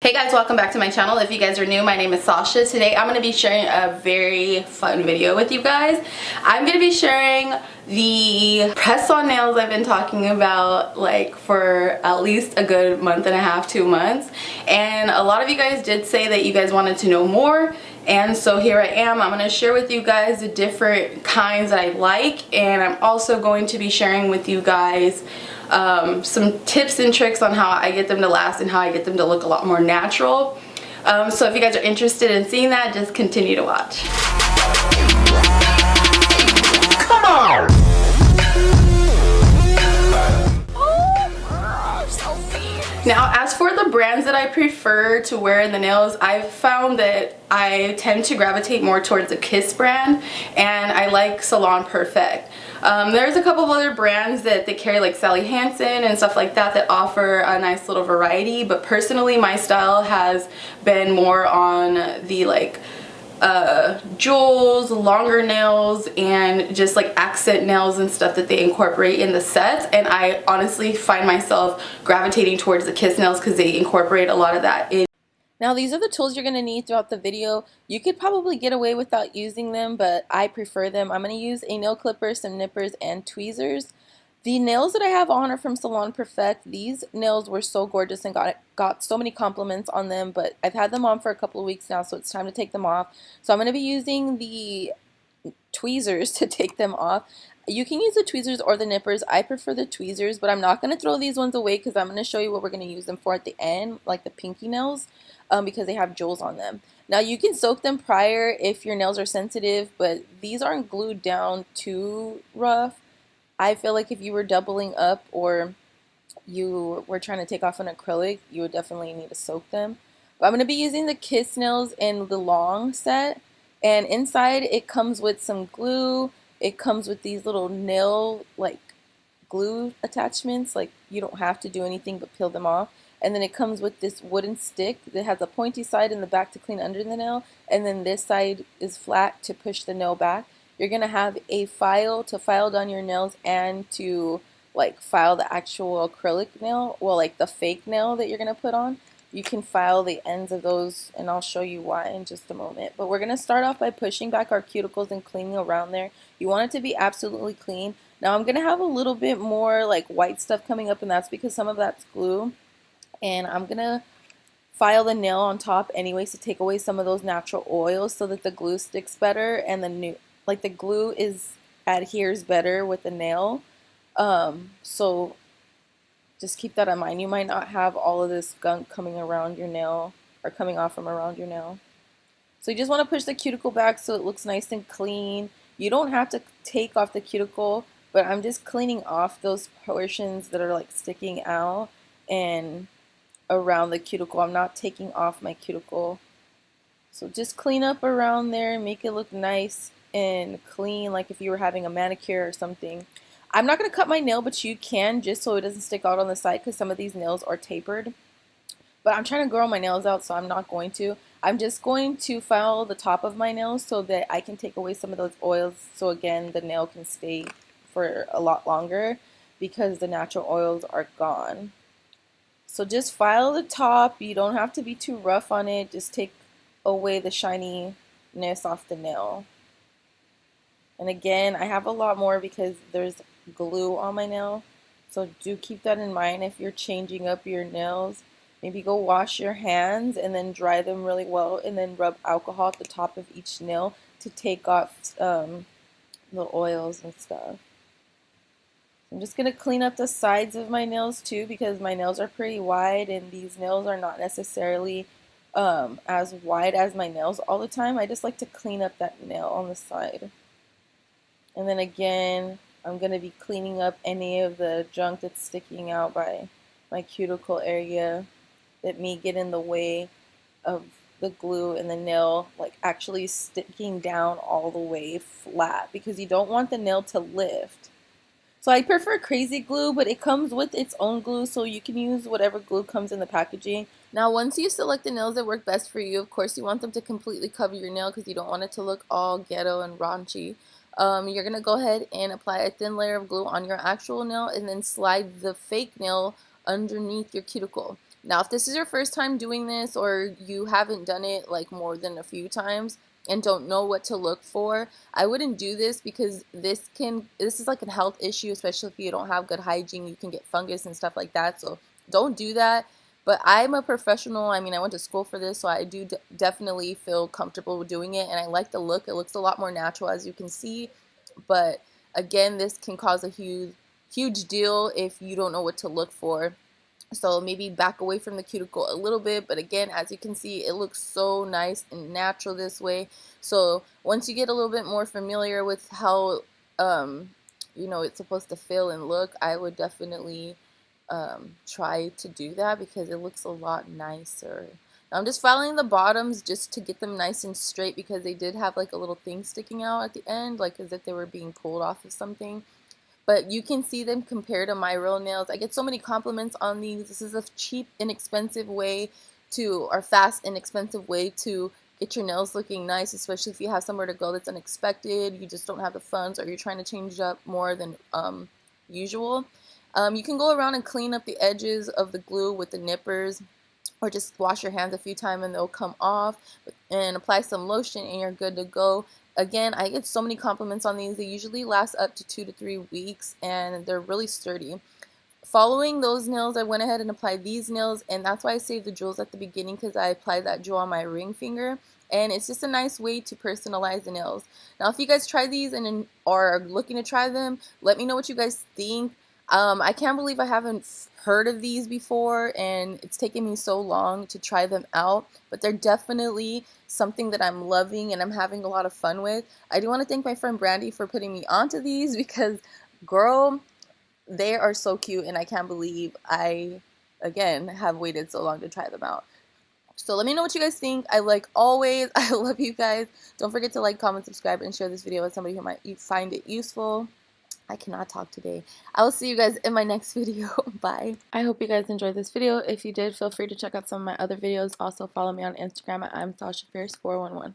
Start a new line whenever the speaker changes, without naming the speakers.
Hey guys, welcome back to my channel. If you guys are new, my name is Sasha. Today I'm going to be sharing a very fun video with you guys. I'm going to be sharing the press-on nails I've been talking about like for at least a good month and a half, 2 months. And a lot of you guys did say that you guys wanted to know more. And so here I am. I'm going to share with you guys the different kinds that I like. And I'm also going to be sharing with you guys some tips and tricks on how I get them to last and how I get them to look a lot more natural. So if you guys are interested in seeing that, just continue to watch. Come on! Now, as for the brands that I prefer to wear in the nails, I've found that I tend to gravitate more towards the Kiss brand, and I like Salon Perfect. There's a couple of other brands that they carry, like Sally Hansen and stuff like that, that offer a nice little variety, but personally my style has been more on the like jewels, longer nails, and just like accent nails and stuff that they incorporate in the sets. And I honestly find myself gravitating towards the Kiss nails because they incorporate a lot of that in. Now these are the tools you're going to need throughout the video. You could probably get away without using them, but I prefer them. I'm going to use a nail clipper, some nippers, and tweezers. The nails that I have on are from Salon Perfect. These nails were so gorgeous and got so many compliments on them, but I've had them on for a couple of weeks now, so it's time to take them off. So I'm going to be using the tweezers to take them off. You can use the tweezers or the nippers. I prefer the tweezers, but I'm not going to throw these ones away because I'm going to show you what we're going to use them for at the end, like the pinky nails, because they have jewels on them. Now you can soak them prior if your nails are sensitive, but these aren't glued down too rough. I feel like if you were doubling up or you were trying to take off an acrylic, you would definitely need to soak them. But I'm going to be using the Kiss nails in the long set, and inside it comes with some glue. It comes with these little nail like glue attachments, like you don't have to do anything but peel them off. And then it comes with this wooden stick that has a pointy side in the back to clean under the nail, and then this side is flat to push the nail back. You're going to have a file to file down your nails and to like file the actual acrylic nail, well, like the fake nail that you're going to put on. You can file the ends of those, and I'll show you why in just a moment. But we're going to start off by pushing back our cuticles and cleaning around there. You want it to be absolutely clean. Now I'm going to have a little bit more like white stuff coming up, and that's because some of that's glue. And I'm going to file the nail on top anyways to take away some of those natural oils so that the glue sticks better and the glue adheres better with the nail. So just keep that in mind. You might not have all of this gunk coming around your nail or coming off from around your nail. So you just want to push the cuticle back so it looks nice and clean. You don't have to take off the cuticle, but I'm just cleaning off those portions that are like sticking out and around the cuticle. I'm not taking off my cuticle. So just clean up around there, make it look nice and clean, like if you were having a manicure or something. I'm not going to cut my nail, but you can, just so it doesn't stick out on the side, because some of these nails are tapered. But I'm trying to grow my nails out, so I'm not going to. I'm just going to file the top of my nails so that I can take away some of those oils, so again the nail can stay for a lot longer because the natural oils are gone. So just file the top. You don't have to be too rough on it. Just take away the shininess off the nail. And again, I have a lot more because there's glue on my nail. So do keep that in mind if you're changing up your nails. Maybe go wash your hands and then dry them really well, and then rub alcohol at the top of each nail to take off the oils and stuff. I'm just going to clean up the sides of my nails too, because my nails are pretty wide and these nails are not necessarily as wide as my nails all the time. I just like to clean up that nail on the side. And then again, I'm going to be cleaning up any of the junk that's sticking out by my cuticle area that may get in the way of the glue and the nail like actually sticking down all the way flat, because you don't want the nail to lift. So I prefer crazy glue, but it comes with its own glue, so you can use whatever glue comes in the packaging. Now once you select the nails that work best for you, of course you want them to completely cover your nail because you don't want it to look all ghetto and raunchy. You're going to go ahead and apply a thin layer of glue on your actual nail and then slide the fake nail underneath your cuticle. Now, if this is your first time doing this or you haven't done it like more than a few times and don't know what to look for, I wouldn't do this because this is like a health issue, especially if you don't have good hygiene. You can get fungus and stuff like that. So don't do that. But I'm a professional. I mean, I went to school for this, so I do definitely feel comfortable doing it, and I like the look. It looks a lot more natural, as you can see. But again, this can cause a huge deal if you don't know what to look for. So maybe back away from the cuticle a little bit, but again, as you can see, it looks so nice and natural this way. So once you get a little bit more familiar with how it's supposed to feel and look, I would definitely try to do that because it looks a lot nicer. Now I'm just filing the bottoms just to get them nice and straight because they did have like a little thing sticking out at the end, like as if they were being pulled off of something. But you can see them compared to my real nails. I get so many compliments on these. This is a cheap, inexpensive way or fast, inexpensive way to get your nails looking nice, especially if you have somewhere to go that's unexpected, you just don't have the funds, or you're trying to change it up more than usual. You can go around and clean up the edges of the glue with the nippers, or just wash your hands a few times and they'll come off, and apply some lotion and you're good to go. Again, I get so many compliments on these. They usually last up to 2 to 3 weeks and they're really sturdy. Following those nails, I went ahead and applied these nails, and that's why I saved the jewels at the beginning, because I applied that jewel on my ring finger, and it's just a nice way to personalize the nails. Now, if you guys try these and are looking to try them, let me know what you guys think. I can't believe I haven't heard of these before, and it's taken me so long to try them out, but they're definitely something that I'm loving and I'm having a lot of fun with. I do want to thank my friend Brandy for putting me onto these because, girl, they are so cute, and I can't believe I, again, have waited so long to try them out. So let me know what you guys think. Like always, I love you guys. Don't forget to like, comment, subscribe, and share this video with somebody who might find it useful. I cannot talk today. I will see you guys in my next video. Bye. I hope you guys enjoyed this video. If you did, feel free to check out some of my other videos. Also, follow me on Instagram at I'mSashaFierce411.